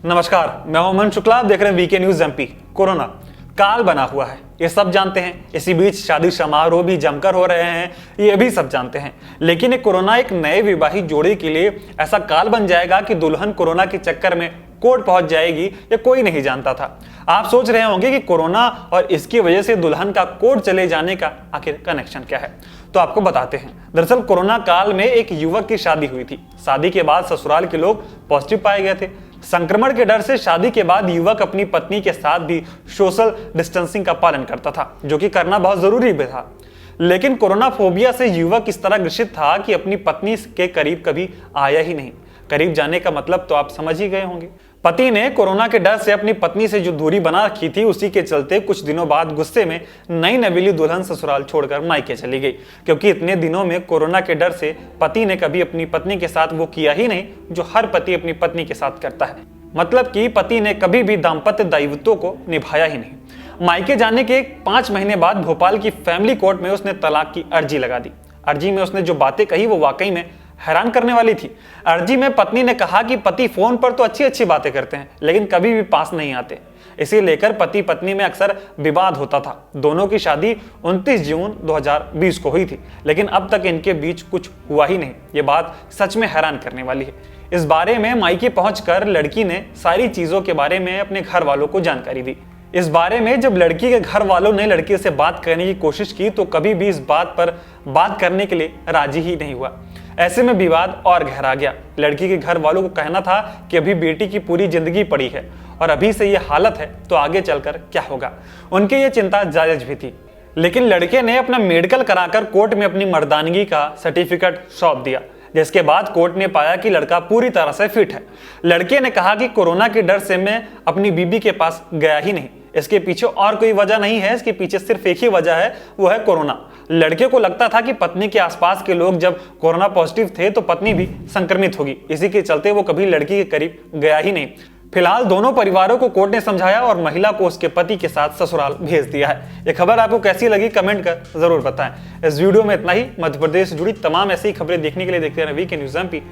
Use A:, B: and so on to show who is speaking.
A: नमस्कार, मैं अमन शुक्ला। आप देख रहे हैं वीके न्यूज एमपी। कोरोना काल बना हुआ है, ये सब जानते हैं। इसी बीच शादी समारोह भी जमकर हो रहे हैं, ये भी सब जानते हैं। लेकिन ये कोरोना एक नए विवाहित जोड़ी के लिए ऐसा काल बन जाएगा कि दुल्हन कोरोना के चक्कर में कोर्ट पहुंच जाएगी, ये कोई नहीं जानता था। आप सोच रहे होंगे कि कोरोना और इसकी वजह से दुल्हन का कोर्ट चले जाने का आखिर कनेक्शन क्या है, तो आपको बताते हैं। दरअसल कोरोना काल में एक युवक की शादी हुई थी। शादी के बाद ससुराल के लोग पॉजिटिव पाए गए थे। संक्रमण के डर से शादी के बाद युवक अपनी पत्नी के साथ भी सोशल डिस्टेंसिंग का पालन करता था, जो कि करना बहुत जरूरी भी था। लेकिन कोरोना फोबिया से युवक इस तरह ग्रसित था कि अपनी पत्नी के करीब कभी आया ही नहीं। करीब जाने का मतलब तो आप समझ ही गए होंगे। पति ने कोरोना के डर से अपनी पत्नी से जो दूरी बना रखी थी, उसी के चलते कुछ दिनों बाद गुस्से में नई नवेली दुल्हन ससुराल छोड़कर मायके चली गई, क्योंकि इतने दिनों में कोरोना के डर से पति ने कभी अपनी पत्नी के साथ वो किया ही नहीं जो हर पति अपनी पत्नी के साथ करता है। मतलब कि पति ने कभी भी दाम्पत्य दायित्वों को निभाया ही नहीं। मायके जाने के 5 महीने बाद भोपाल की फैमिली कोर्ट में उसने तलाक की अर्जी लगा दी। अर्जी में उसने जो बातें कही वो वाकई में हैरान करने वाली थी। अर्जी में पत्नी ने कहा कि पति फोन पर तो अच्छी अच्छी बातें करते हैं, लेकिन कभी भी पास नहीं आते। इसे लेकर पति पत्नी में अक्सर विवाद होता था। दोनों की शादी 29 जून 2020 को हुई थी, लेकिन अब तक इनके बीच कुछ हुआ ही नहीं। ये बात सच में हैरान करने वाली है। इस बारे में मायके पहुंचकर लड़की ने सारी चीजों के बारे में अपने घर वालों को जानकारी दी। इस बारे में जब लड़की के घर वालों ने लड़की से बात करने की कोशिश की, तो कभी भी इस बात पर बात करने के लिए राजी ही नहीं हुआ। ऐसे में विवाद और गहरा गया। लड़की के घर वालों को कहना था कि अभी बेटी की पूरी जिंदगी पड़ी है और अभी से ये हालत है तो आगे चलकर क्या होगा। उनकी ये चिंता जायज भी थी। लेकिन लड़के ने अपना मेडिकल कराकर कोर्ट में अपनी मर्दानगी का सर्टिफिकेट सौंप दिया, जिसके बाद कोर्ट ने पाया कि लड़का पूरी तरह से फिट है। लड़के ने कहा कि कोरोना के डर से मैं अपनी बीबी के पास गया ही नहीं। इसके पीछे और कोई वजह नहीं है, इसके पीछे सिर्फ एक ही वजह है, वो है कोरोना। लड़के को लगता था कि पत्नी के आसपास के लोग जब कोरोना पॉजिटिव थे तो पत्नी भी संक्रमित होगी। इसी के चलते वो कभी लड़की के करीब गया ही नहीं। फिलहाल दोनों परिवारों को कोर्ट ने समझाया और महिला को उसके पति के साथ ससुराल भेज दिया है। ये खबर आपको कैसी लगी कमेंट कर जरूर बताएं। इस वीडियो में इतना ही। मध्य प्रदेश से जुड़ी तमाम ऐसी खबरें देखने के लिए देखते रहें वीके न्यूज एमपी।